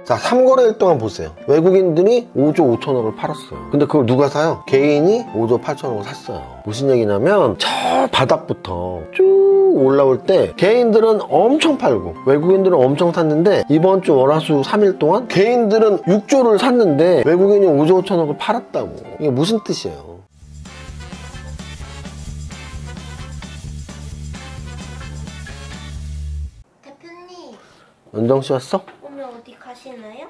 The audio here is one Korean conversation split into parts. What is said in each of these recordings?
자, 3거래일 동안 보세요. 외국인들이 5조 5천억을 팔았어요. 근데 그걸 누가 사요? 개인이 5조 8천억을 샀어요. 무슨 얘기냐면 저 바닥부터 쭉 올라올 때 개인들은 엄청 팔고 외국인들은 엄청 샀는데, 이번 주 월화수 3일 동안 개인들은 6조를 샀는데 외국인이 5조 5천억을 팔았다고. 이게 무슨 뜻이에요? 대표님, 은정씨 왔어? 오늘 어디 가시나요?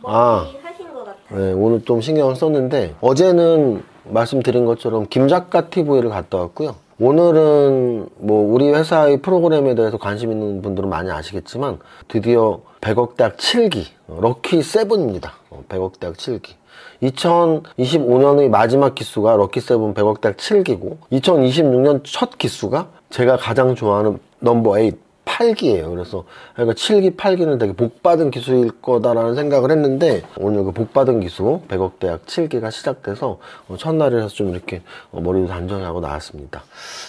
아. 머리 하신 것 같아요. 네, 오늘 좀 신경을 썼는데, 어제는 말씀드린 것처럼 김작가 TV를 갔다 왔고요. 오늘은 뭐 우리 회사의 프로그램에 대해서 관심 있는 분들은 많이 아시겠지만 드디어 100억 대학 7기 럭키 7입니다. 100억 대학 7기. 2025년의 마지막 기수가 럭키 7 100억 대학 7기고 2026년 첫 기수가 제가 가장 좋아하는 넘버 8 8기예요. 그래서 7기, 8기는 되게 복받은 기수일 거다라는 생각을 했는데, 오늘 그 복받은 기수 100억 대학 7기가 시작돼서 첫날이라서 좀 이렇게 머리도 단정히 하고 나왔습니다.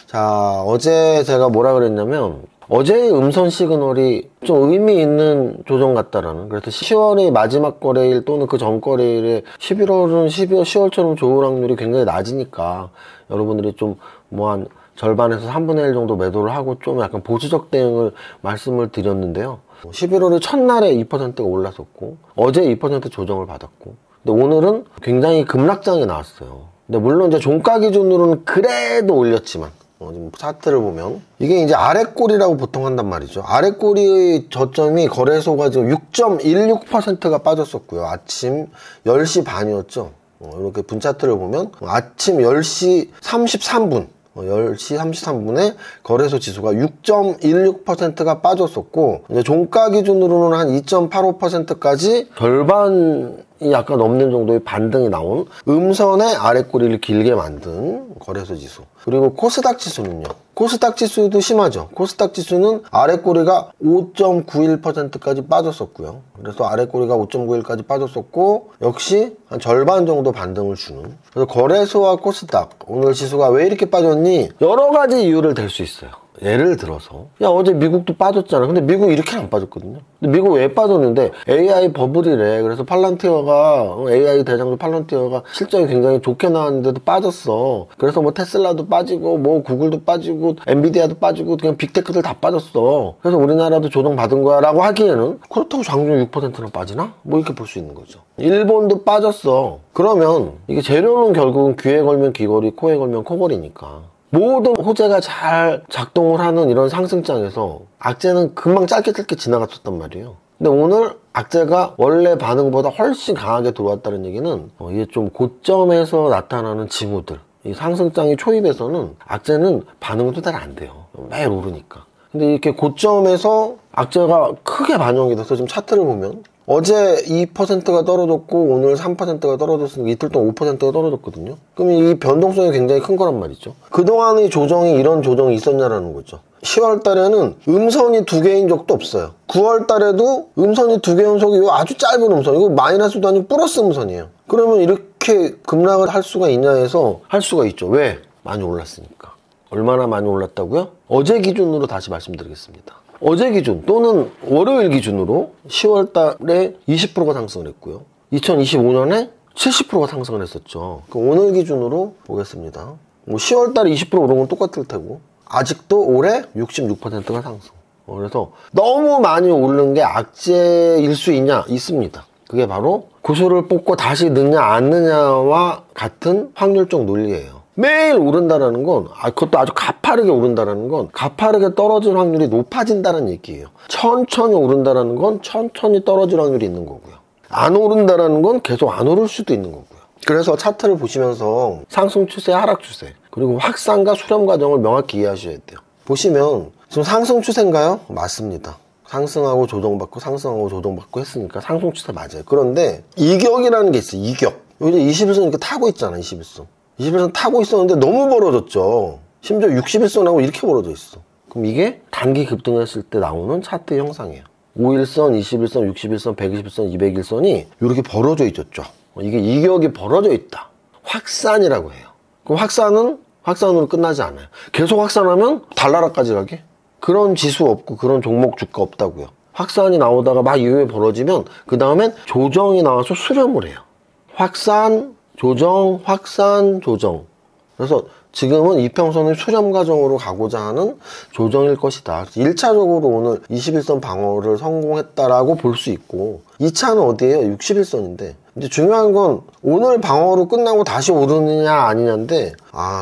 자, 어제 제가 뭐라 그랬냐면, 어제의 음선 시그널이 좀 의미 있는 조정 같다라는, 그래서 10월의 마지막 거래일 또는 그 전 거래일에 11월은 12월, 10월처럼 좋을 확률이 굉장히 낮으니까 여러분들이 좀 뭐 한 절반에서 3분의 1 정도 매도를 하고 좀 약간 보수적 대응을 말씀을 드렸는데요. 11월의 첫날에 2%가 올랐었고, 어제 2% 조정을 받았고, 근데 오늘은 굉장히 급락장이 나왔어요. 근데 물론 이제 종가 기준으로는 그래도 올렸지만, 지금 차트를 보면 이게 이제 아랫골이라고 보통 한단 말이죠. 아랫골의 저점이 거래소가 지금 6.16%가 빠졌었고요. 아침 10시 반이었죠. 이렇게 분차트를 보면 아침 10시 33분 10시 33분에 거래소 지수가 6.16%가 빠졌었고, 이제 종가 기준으로는 한 2.85%까지 절반이 약간 넘는 정도의 반등이 나온 음선의 아랫꼬리를 길게 만든 거래소 지수. 그리고 코스닥 지수는요. 코스닥 지수도 심하죠. 코스닥 지수는 아랫꼬리가 5.91%까지 빠졌었고요. 그래서 아랫꼬리가 5.91까지 빠졌었고, 역시 한 절반 정도 반등을 주는. 그래서 거래소와 코스닥, 오늘 지수가 왜 이렇게 빠졌니? 여러 가지 이유를 댈 수 있어요. 예를 들어서, 야, 어제 미국도 빠졌잖아. 근데 미국 이렇게 안 빠졌거든요. 근데 미국 왜 빠졌는데? AI 버블이래. 그래서 팔런티어가, AI 대장주 팔런티어가 실적이 굉장히 좋게 나왔는데도 빠졌어. 그래서 뭐 테슬라도 빠지고, 뭐 구글도 빠지고, 엔비디아도 빠지고, 그냥 빅테크들 다 빠졌어. 그래서 우리나라도 조정받은 거야 라고 하기에는, 그렇다고 장중 6%나 빠지나? 뭐 이렇게 볼 수 있는 거죠. 일본도 빠졌어. 그러면 이게 재료는 결국은 귀에 걸면 귀걸이, 코에 걸면 코걸이니까. 모든 호재가 잘 작동을 하는 이런 상승장에서 악재는 금방 짧게 지나갔었단 말이에요. 근데 오늘 악재가 원래 반응보다 훨씬 강하게 들어왔다는 얘기는, 이게 좀 고점에서 나타나는 징후들, 이 상승장의 초입에서는 악재는 반응은 또 잘 안 돼요. 매일 오르니까. 근데 이렇게 고점에서 악재가 크게 반영이 돼서 지금 차트를 보면 어제 2%가 떨어졌고 오늘 3%가 떨어졌으니까 이틀 동안 5%가 떨어졌거든요. 그럼 이 변동성이 굉장히 큰 거란 말이죠. 그동안의 조정이 이런 조정이 있었냐라는 거죠. 10월 달에는 음선이 2개인 적도 없어요. 9월 달에도 음선이 2개 연속이 아주 짧은 음선, 이거 마이너스도 아니고 플러스 음선이에요. 그러면 이렇게 급락을 할 수가 있냐 해서 할 수가 있죠. 왜? 많이 올랐으니까. 얼마나 많이 올랐다고요? 어제 기준으로 다시 말씀드리겠습니다. 어제 기준 또는 월요일 기준으로 10월 달에 20%가 상승을 했고요. 2025년에 70%가 상승을 했었죠. 오늘 기준으로 보겠습니다. 뭐 10월 달에 20% 오른 건 똑같을 테고, 아직도 올해 66%가 상승. 그래서 너무 많이 오른 게 악재일 수 있습니다. 그게 바로 구슬을 뽑고 다시 넣냐 안 넣냐와 같은 확률적 논리예요. 매일 오른다라는 건, 그것도 아주 가파르게 오른다라는 건 가파르게 떨어질 확률이 높아진다는 얘기예요. 천천히 오른다라는 건 천천히 떨어질 확률이 있는 거고요. 안 오른다라는 건 계속 안 오를 수도 있는 거고요. 그래서 차트를 보시면서 상승 추세, 하락 추세, 그리고 확산과 수렴 과정을 명확히 이해하셔야 돼요. 보시면 지금 상승 추세인가요? 맞습니다. 상승하고 조정받고 상승하고 조정받고 했으니까 상승 추세 맞아요. 그런데 이격이라는 게 있어요. 이격. 여기 21선 이렇게 타고 있잖아. 21선. 21선 타고 있었는데 너무 벌어졌죠. 심지어 61선하고 이렇게 벌어져 있어. 그럼 이게 단기 급등했을 때 나오는 차트 형상이에요. 5일선, 21선, 61선, 120선, 201선이 이렇게 벌어져 있었죠. 이게 이격이 벌어져 있다. 확산이라고 해요. 그럼 확산은 확산으로 끝나지 않아요. 계속 확산하면 달나라까지 가게? 그런 지수 없고 그런 종목 주가 없다고요. 확산이 나오다가 막 이후에 벌어지면 그 다음엔 조정이 나와서 수렴을 해요. 확산, 조정, 확산, 조정. 그래서 지금은 이평선의 수렴 과정으로 가고자 하는 조정일 것이다. 1차적으로 오늘 21선 방어를 성공했다라고 볼 수 있고 2차는 어디예요? 61선인데 이제 중요한 건 오늘 방어로 끝나고 다시 오르느냐 아니냐인데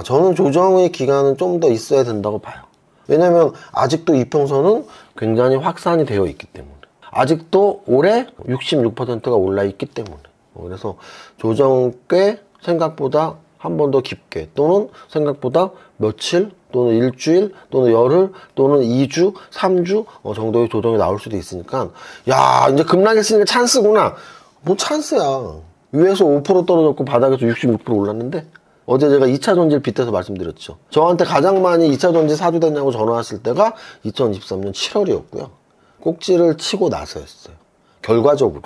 저는 조정의 기간은 좀 더 있어야 된다고 봐요. 왜냐면 아직도 이평선은 굉장히 확산이 되어 있기 때문에 아직도 올해 66%가 올라 있기 때문에 그래서 조정 꽤 생각보다 한 번 더 깊게 또는 생각보다 며칠 또는 일주일 또는 열흘 또는 2주 3주 정도의 조정이 나올 수도 있으니까 야 이제 급락했으니까 찬스구나. 뭐 찬스야. 위에서 5% 떨어졌고 바닥에서 66% 올랐는데 어제 제가 2차 전지를 빗대서 말씀드렸죠. 저한테 가장 많이 2차 전지 사도 되냐고 전화하실 때가 2023년 7월이었고요. 꼭지를 치고 나서였어요. 결과적으로.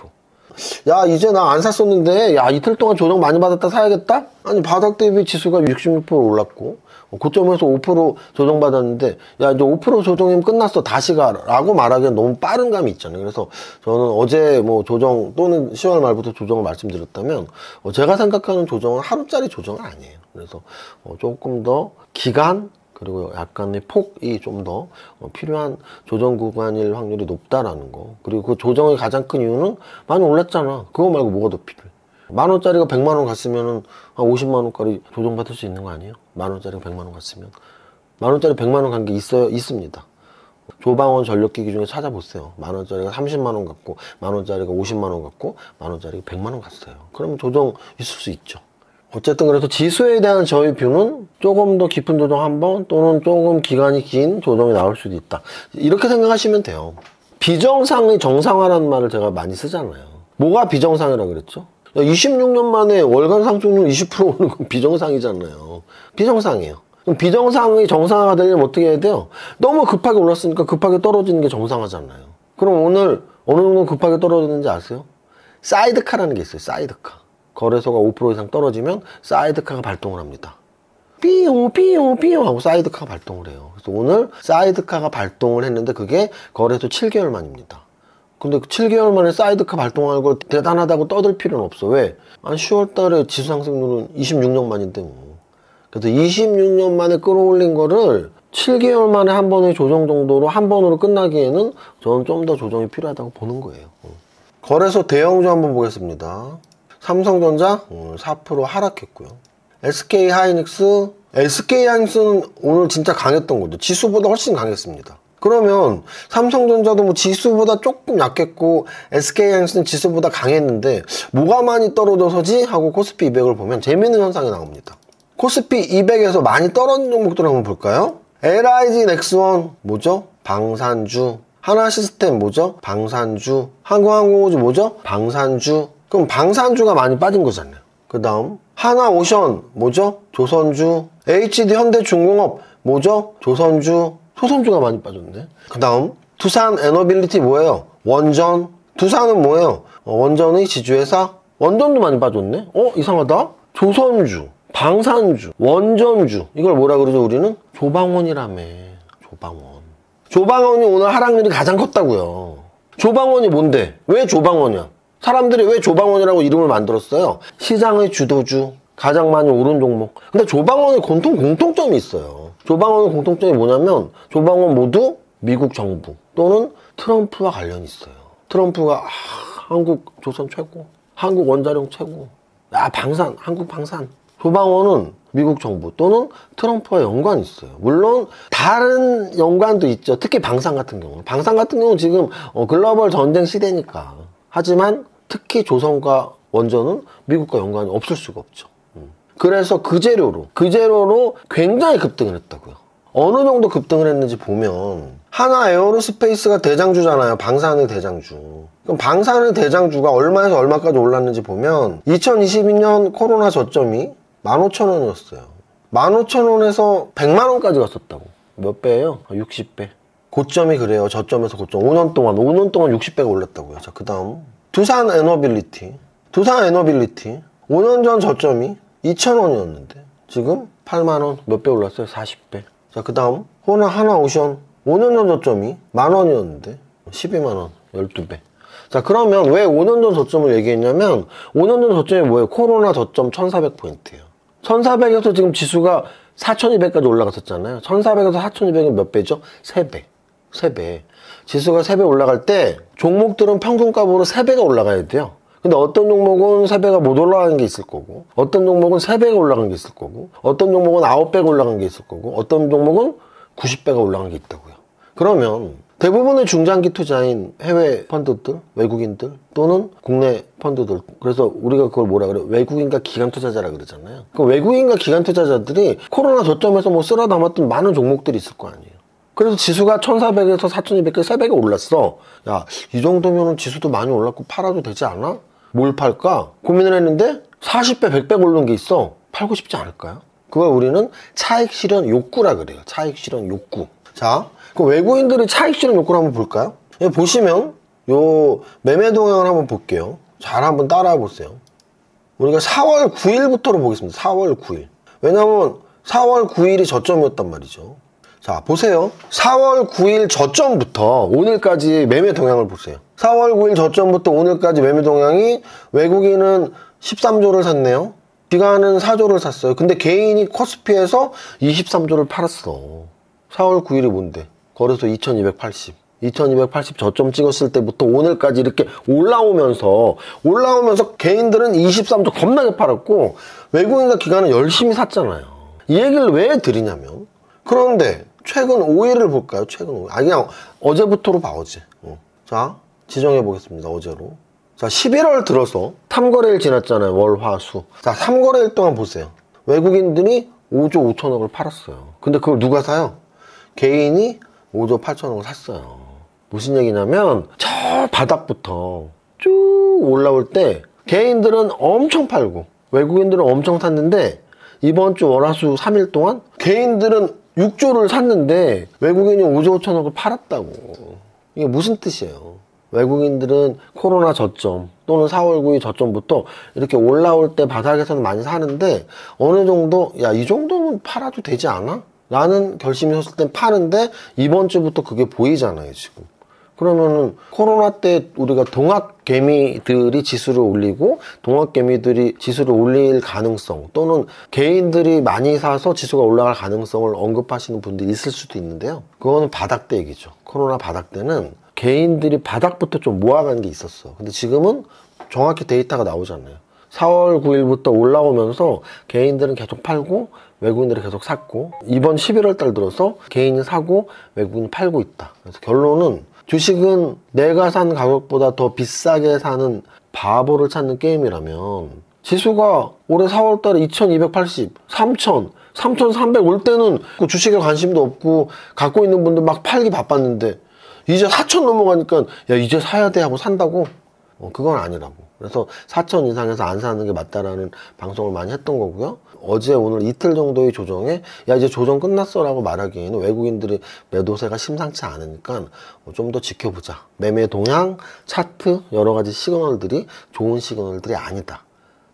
야 이제 나 안 샀었는데 야 이틀 동안 조정 많이 받았다 사야겠다? 아니 바닥 대비 지수가 66% 올랐고 고점에서 5% 조정받았는데 야 이제 5% 조정이면 끝났어 다시 가라고 말하기엔 너무 빠른 감이 있잖아요. 그래서 저는 어제 뭐 조정 또는 10월 말부터 조정을 말씀드렸다면 제가 생각하는 조정은 하루짜리 조정은 아니에요. 그래서 조금 더 기간 그리고 약간의 폭이 좀 더 필요한 조정 구간일 확률이 높다라는 거. 그리고 그 조정의 가장 큰 이유는 많이 올랐잖아. 그거 말고 뭐가 더 필요해? 10,000원짜리가 100만원 갔으면은 한 50만원까지 조정받을 수 있는 거 아니에요? 10,000원짜리가 100만원 갔으면. 10,000원짜리 100만원 간 게 있습니다. 조방원 전력기기 중에 찾아보세요. 10,000원짜리가 30만원 갔고, 10,000원짜리가 50만원 갔고, 10,000원짜리가 100만원 갔어요. 그러면 조정 있을 수 있죠. 어쨌든 그래서 지수에 대한 저희 뷰는 조금 더 깊은 조정 한 번 또는 조금 기간이 긴 조정이 나올 수도 있다. 이렇게 생각하시면 돼요. 비정상의 정상화라는 말을 제가 많이 쓰잖아요. 뭐가 비정상이라고 그랬죠? 26년 만에 월간 상승률 20% 오는 건 비정상이잖아요. 비정상이에요. 그럼 비정상의 정상화가 되려면 어떻게 해야 돼요? 너무 급하게 올랐으니까 급하게 떨어지는 게 정상화잖아요. 그럼 오늘 어느 정도 급하게 떨어졌는지 아세요? 사이드카라는 게 있어요. 사이드카. 거래소가 5% 이상 떨어지면 사이드카가 발동을 합니다. 삐용 하고 사이드카가 발동을 해요. 그래서 오늘 사이드카가 발동을 했는데 그게 거래소 7개월 만입니다. 근데 7개월 만에 사이드카 발동하는 걸 대단하다고 떠들 필요는 없어. 왜? 10월 달에 지수 상승률은 26년 만인데 뭐. 그래서 26년 만에 끌어올린 거를 7개월 만에 한 번의 조정 정도로 한 번으로 끝나기에는 저는 좀 더 조정이 필요하다고 보는 거예요. 거래소 대형주 한번 보겠습니다. 삼성전자 4% 하락했고요. SK하이닉스는 오늘 진짜 강했던 거죠. 지수보다 훨씬 강했습니다. 그러면 삼성전자도 뭐 지수보다 조금 약했고 SK하이닉스는 지수보다 강했는데 뭐가 많이 떨어져서지? 하고 코스피 200을 보면 재미있는 현상이 나옵니다. 코스피 200에서 많이 떨어진 종목들 한번 볼까요? LIG 넥스원 뭐죠? 방산주. 하나시스템 뭐죠? 방산주. 한국항공우주 뭐죠? 방산주. 그럼 방산주가 많이 빠진 거잖아요. 그 다음 하나오션 뭐죠? 조선주. HD 현대중공업 뭐죠? 조선주. 조선주가 많이 빠졌네. 그 다음 두산 에너빌리티 뭐예요? 원전. 두산은 뭐예요? 원전의 지주회사. 원전도 많이 빠졌네. 이상하다. 조선주, 방산주, 원전주. 이걸 뭐라 그러죠 우리는? 조방원이라며. 조방원이 오늘 하락률이 가장 컸다고요. 조방원이 뭔데? 왜 조방원이야? 사람들이 왜 조방원이라고 이름을 만들었어요? 시장의 주도주, 가장 많이 오른 종목. 근데 조방원의 공통점이 있어요. 조방원의 공통점이 뭐냐면 조방원 모두 미국 정부 또는 트럼프와 관련이 있어요. 트럼프가 한국 조선 최고, 한국 원자력 최고, 방산, 한국 방산. 조방원은 미국 정부 또는 트럼프와 연관이 있어요. 물론 다른 연관도 있죠. 특히 방산 같은 경우는. 방산 같은 경우는 지금 글로벌 전쟁 시대니까. 하지만 특히 조선과 원전은 미국과 연관이 없을 수가 없죠. 그래서 그 재료로 굉장히 급등을 했다고요. 어느 정도 급등을 했는지 보면 하나 에어로스페이스가 대장주잖아요. 방산의 대장주. 그럼 방산의 대장주가 얼마에서 얼마까지 올랐는지 보면 2022년 코로나 저점이 15,000원이었어요. 15,000원에서 100만원까지 갔었다고. 몇 배예요? 60배. 고점이 그래요. 저점에서 고점. 5년 동안 60배가 올랐다고요. 자, 그 다음 두산 에너빌리티 5년 전 저점이 2,000원이었는데 지금 8만원. 몇 배 올랐어요? 40배. 자, 그 다음 하나오션 5년 전 저점이 10,000원이었는데 12만 원, 12배. 자, 그러면 왜 5년 전 저점을 얘기했냐면 5년 전 저점이 뭐예요? 코로나 저점 1400포인트예요. 1400에서 지금 지수가 4200까지 올라갔었잖아요. 1400에서 4200은 몇 배죠? 3배. 3배. 지수가 3배 올라갈 때 종목들은 평균값으로 3배가 올라가야 돼요. 근데 어떤 종목은 3배가 못 올라가는 게 있을 거고, 어떤 종목은 3배가 올라간 게 있을 거고, 어떤 종목은 9배가 올라간 게 있을 거고, 어떤 종목은 90배가 올라간 게 있다고요. 그러면 대부분의 중장기 투자인 해외 펀드들, 외국인들 또는 국내 펀드들, 그래서 우리가 그걸 뭐라 그래요? 외국인과 기관 투자자라 그러잖아요. 그 외국인과 기관 투자자들이 코로나 저점에서 뭐 쓸어 담았던 많은 종목들이 있을 거 아니에요. 그래서 지수가 1400에서 4200까지 3배가 올랐어. 야, 이 정도면 지수도 많이 올랐고 팔아도 되지 않아? 뭘 팔까? 고민을 했는데 40배, 100배 오른 게 있어. 팔고 싶지 않을까요? 그걸 우리는 차익 실현 욕구라 그래요. 차익 실현 욕구. 자, 그 외국인들의 차익 실현 욕구를 한번 볼까요? 여기 보시면 요 매매 동향을 한번 볼게요. 잘 한번 따라와 보세요. 우리가 4월 9일부터로 보겠습니다. 4월 9일. 왜냐면 4월 9일이 저점이었단 말이죠. 자, 보세요. 4월 9일 저점부터 오늘까지 매매 동향을 보세요. 4월 9일 저점부터 오늘까지 매매 동향이 외국인은 13조를 샀네요. 기관은 4조를 샀어요. 근데 개인이 코스피에서 23조를 팔았어. 4월 9일이 뭔데? 거래소 2280. 2280 저점 찍었을 때부터 오늘까지 이렇게 올라오면서 개인들은 23조 겁나게 팔았고 외국인과 기관은 열심히 샀잖아요. 이 얘기를 왜 드리냐면, 그런데 최근 5일을 볼까요? 최근 5일. 그냥 어제부터로 봐, 어제. 자, 지정해 보겠습니다. 어제로. 자, 11월 들어서 3거래일 지났잖아요. 월, 화, 수. 자, 3거래일 동안 보세요. 외국인들이 5조 5천억을 팔았어요. 근데 그걸 누가 사요? 개인이 5조 8천억을 샀어요. 무슨 얘기냐면 저 바닥부터 쭉 올라올 때 개인들은 엄청 팔고 외국인들은 엄청 샀는데, 이번 주 월화수 3일 동안 개인들은 6조를 샀는데 외국인이 5조 5천억을 팔았다고. 이게 무슨 뜻이에요? 외국인들은 코로나 저점 또는 4월 9일 저점부터 이렇게 올라올 때 바닥에서는 많이 사는데 어느 정도, 야, 이 정도면 팔아도 되지 않아? 라는 결심이 섰을 땐 파는데 이번 주부터 그게 보이잖아요, 지금. 그러면은 코로나 때 우리가 동학개미들이 지수를 올리고 동학개미들이 지수를 올릴 가능성, 또는 개인들이 많이 사서 지수가 올라갈 가능성을 언급하시는 분들이 있을 수도 있는데요. 그거는 바닥 때 얘기죠. 코로나 바닥 때는 개인들이 바닥부터 좀 모아간 게 있었어. 근데 지금은 정확히 데이터가 나오잖아요. 4월 9일부터 올라오면서 개인들은 계속 팔고 외국인들이 계속 샀고, 이번 11월 달 들어서 개인이 사고 외국인이 팔고 있다. 그래서 결론은 주식은 내가 산 가격보다 더 비싸게 사는 바보를 찾는 게임이라면, 지수가 올해 4월 달에 2280, 3000, 3300 올 때는 그 주식에 관심도 없고 갖고 있는 분들 막 팔기 바빴는데 이제 4000 넘어가니까 야, 이제 사야 돼 하고 산다고? 그건 아니라고. 그래서 4000 이상에서 안 사는 게 맞다라는 방송을 많이 했던 거고요. 어제 오늘 이틀 정도의 조정에 야, 이제 조정 끝났어 라고 말하기에는 외국인들의 매도세가 심상치 않으니까 좀 더 지켜보자. 매매 동향, 차트, 여러 가지 시그널들이 좋은 시그널들이 아니다.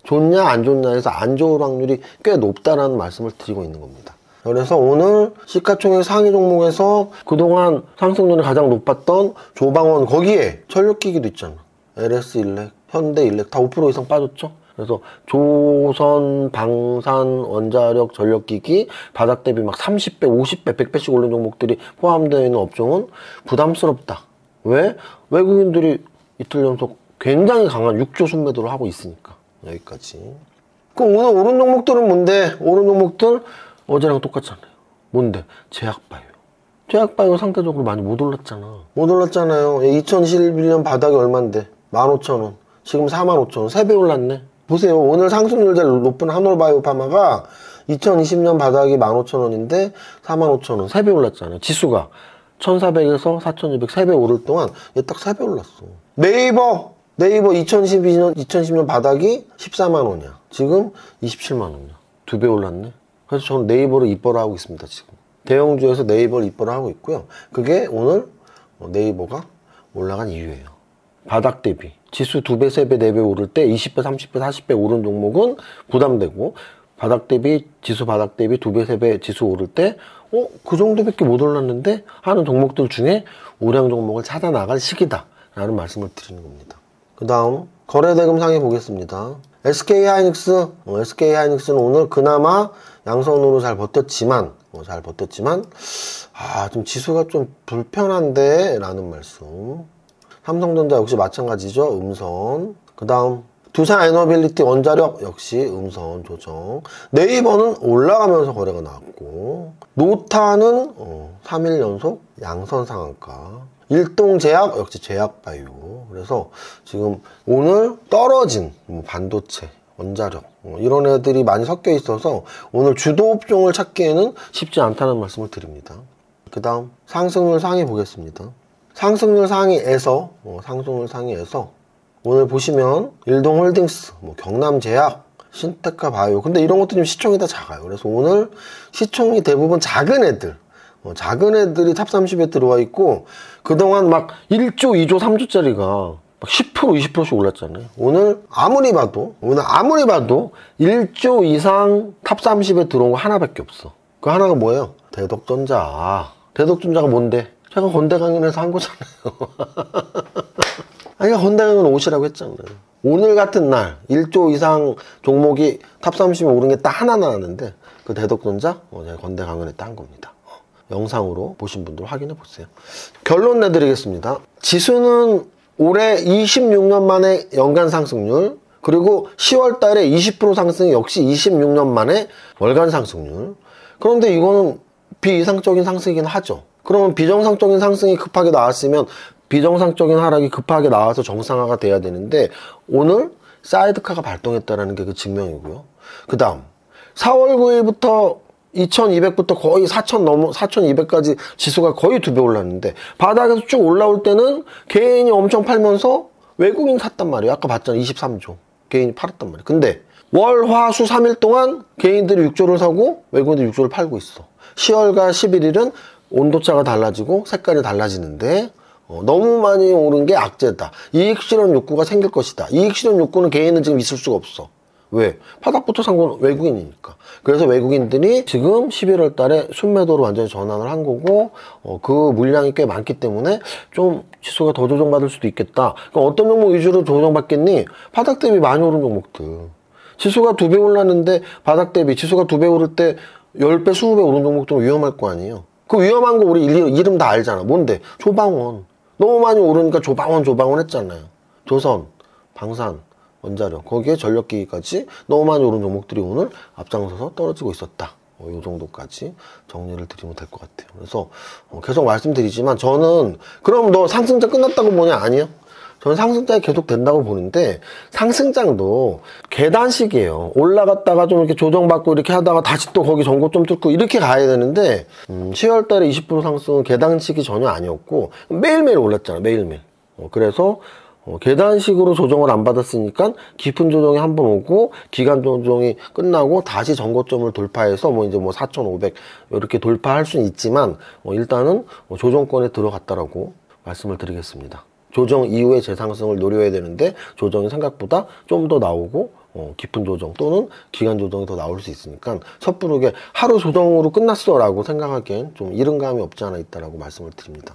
좋냐 안 좋냐에서 안 좋을 확률이 꽤 높다라는 말씀을 드리고 있는 겁니다. 그래서 오늘 시가총액 상위 종목에서 그동안 상승률이 가장 높았던 조방원, 거기에 전력기기도 있잖아. LS일렉, 현대일렉 다 5% 이상 빠졌죠. 그래서 조선, 방산, 원자력, 전력기기 바닥 대비 막 30배, 50배, 100배씩 오른 종목들이 포함되어 있는 업종은 부담스럽다. 왜? 외국인들이 이틀 연속 굉장히 강한 6조 순매도를 하고 있으니까. 여기까지. 그럼 오늘 오른 종목들은 뭔데? 오른 종목들 어제랑 똑같잖아요. 뭔데? 제약바이오. 제약바이오 상대적으로 많이 못 올랐잖아. 못 올랐잖아요. 2021년 바닥이 얼만데? 15,000원. 지금 45,000원. 3배 올랐네. 보세요. 오늘 상승률 제일 높은 한올바이오 파마가 2020년 바닥이 15,000원인데 45,000원. 3배 올랐잖아요. 지수가 1,400에서 4,200 3배 오를 동안 얘 딱 3배 올랐어. 네이버 2010년 바닥이 14만 원이야. 지금 27만 원이야. 2배 올랐네. 그래서 저는 네이버를 이뻐라 하고 있습니다, 지금. 대형주에서 네이버를 이뻐라 하고 있고요. 그게 오늘 네이버가 올라간 이유예요. 바닥 대비. 지수 2배, 3배, 4배 오를 때 20배, 30배, 40배 오른 종목은 부담되고, 바닥 대비 지수 바닥 대비 2배, 3배 지수 오를 때 그 정도밖에 못 올랐는데 하는 종목들 중에 우량 종목을 찾아 나갈 시기다 라는 말씀을 드리는 겁니다. 그 다음 거래대금 상에 보겠습니다. SK하이닉스는 오늘 그나마 양선으로 잘 버텼지만 좀 지수가 좀 불편한데 라는 말씀. 삼성전자 역시 마찬가지죠. 음선. 그 다음 두산에너빌리티 원자력 역시 음선 조정. 네이버는 올라가면서 거래가 나왔고, 노타는 3일 연속 양선 상한가. 일동제약 역시 제약바이오. 그래서 지금 오늘 떨어진 반도체, 원자력 이런 애들이 많이 섞여 있어서 오늘 주도 업종을 찾기에는 쉽지 않다는 말씀을 드립니다. 그 다음 상승률 상위 보겠습니다. 상승률 상위에서 오늘 보시면 일동홀딩스, 경남제약, 신테카 바이오, 근데 이런 것도 좀 시총이 다 작아요. 그래서 오늘 시총이 대부분 작은 애들이 탑 30에 들어와 있고, 그동안 막 1조, 2조, 3조짜리가 막 10%, 20%씩 올랐잖아요. 오늘 아무리 봐도 1조 이상 탑 30에 들어온 거 하나밖에 없어. 그 하나가 뭐예요? 대덕전자. 대덕전자가 뭔데? 제가 건대 강연에서 한 거잖아요. 아니, 건대 강연 오시라고 했잖아요. 오늘 같은 날 1조 이상 종목이 탑 30에 오른 게 딱 하나 나왔는데, 그 대덕전자 제가 건대 강연에 딴 겁니다. 영상으로 보신 분들 확인해 보세요. 결론 내드리겠습니다. 지수는 올해 26년 만에 연간 상승률, 그리고 10월 달에 20% 상승이 역시 26년 만에 월간 상승률. 그런데 이거는 비이상적인 상승이긴 하죠. 그러면 비정상적인 상승이 급하게 나왔으면 비정상적인 하락이 급하게 나와서 정상화가 돼야 되는데, 오늘 사이드카가 발동했다는 게 그 증명이고요. 그 다음 4월 9일부터 2200부터 거의 4200까지 지수가 거의 2배 올랐는데, 바닥에서 쭉 올라올 때는 개인이 엄청 팔면서 외국인 샀단 말이에요. 아까 봤잖아요. 23조 개인이 팔았단 말이에요. 근데 월, 화, 수 3일 동안 개인들이 6조를 사고 외국인들이 6조를 팔고 있어. 10월과 11일은 온도차가 달라지고 색깔이 달라지는데, 너무 많이 오른 게 악재다. 이익 실현 욕구가 생길 것이다. 이익 실현 욕구는 개인은 지금 있을 수가 없어. 왜? 바닥부터 산 건 외국인이니까. 그래서 외국인들이 지금 11월 달에 순매도로 완전히 전환을 한 거고, 그 물량이 꽤 많기 때문에 좀 지수가 더 조정받을 수도 있겠다. 그러니까 어떤 종목 위주로 조정받겠니? 바닥 대비 많이 오른 종목들. 지수가 2배 올랐는데 바닥 대비 지수가 2배 오를 때 10배, 20배 오른 종목들은 위험할 거 아니에요. 그 위험한 거 우리 이름 다 알잖아. 뭔데? 조방원. 너무 많이 오르니까 조방원 했잖아요. 조선, 방산, 원자력, 거기에 전력기기까지 너무 많이 오른 종목들이 오늘 앞장서서 떨어지고 있었다. 이 정도까지 정리를 드리면 될 것 같아요. 그래서 계속 말씀드리지만, 저는 그럼 너 상승장 끝났다고 보냐? 아니요. 저는 상승장이 계속 된다고 보는데, 상승장도 계단식이에요. 올라갔다가 좀 이렇게 조정받고 이렇게 하다가 다시 또 거기 전고점 뚫고 이렇게 가야 되는데, 10월 달에 20% 상승은 계단식이 전혀 아니었고 매일매일 올랐잖아. 매일매일. 그래서 계단식으로 조정을 안 받았으니까 깊은 조정이 한번 오고, 기간 조정이 끝나고 다시 전고점을 돌파해서 이제 4,500 이렇게 돌파할 수는 있지만, 일단은 조정권에 들어갔다라고 말씀을 드리겠습니다. 조정 이후에 재상승을 노려야 되는데, 조정이 생각보다 좀 더 나오고, 깊은 조정 또는 기간 조정이 더 나올 수 있으니까 섣부르게 하루 조정으로 끝났어 라고 생각하기엔 좀 이른 감이 없지 않아 있다라고 말씀을 드립니다.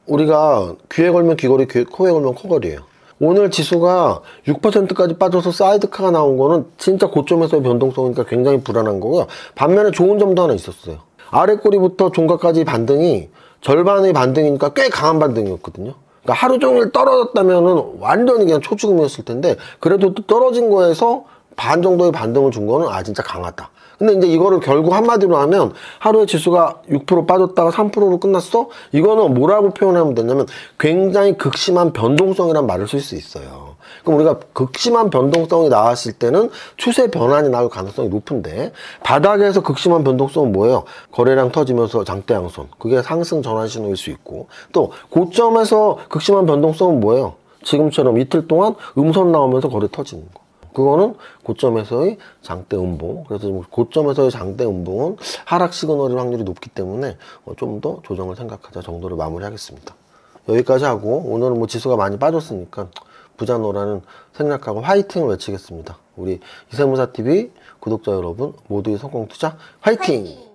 우리가 귀에 걸면 귀걸이, 코에 걸면 코걸이에요. 오늘 지수가 6%까지 빠져서 사이드카가 나온 거는 진짜 고점에서의 변동성이니까 굉장히 불안한 거고요. 반면에 좋은 점도 하나 있었어요. 아래 꼬리부터 종가까지 반등이 절반의 반등이니까 꽤 강한 반등이었거든요. 그러니까 하루 종일 떨어졌다면은 완전히 그냥 초죽음이었을 텐데, 그래도 또 떨어진 거에서 반 정도의 반등을 준 거는 진짜 강하다. 근데 이제 이거를 결국 한마디로 하면, 하루에 지수가 6% 빠졌다가 3%로 끝났어? 이거는 뭐라고 표현하면 되냐면 굉장히 극심한 변동성이란 말을 쓸 수 있어요. 그럼 우리가 극심한 변동성이 나왔을 때는 추세 변환이 나올 가능성이 높은데, 바닥에서 극심한 변동성은 뭐예요? 거래량 터지면서 장대 양손. 그게 상승 전환 신호일 수 있고, 또 고점에서 극심한 변동성은 뭐예요? 지금처럼 이틀 동안 음선 나오면서 거래 터지는 거. 그거는 고점에서의 장대 음봉. 그래서 고점에서의 장대 음봉은 하락 시그널일 확률이 높기 때문에 좀 더 조정을 생각하자 정도로 마무리하겠습니다. 여기까지 하고, 오늘은 지수가 많이 빠졌으니까 부자노라는 생략하고 화이팅을 외치겠습니다. 우리 이세무사TV 구독자 여러분 모두의 성공 투자 화이팅! 화이팅!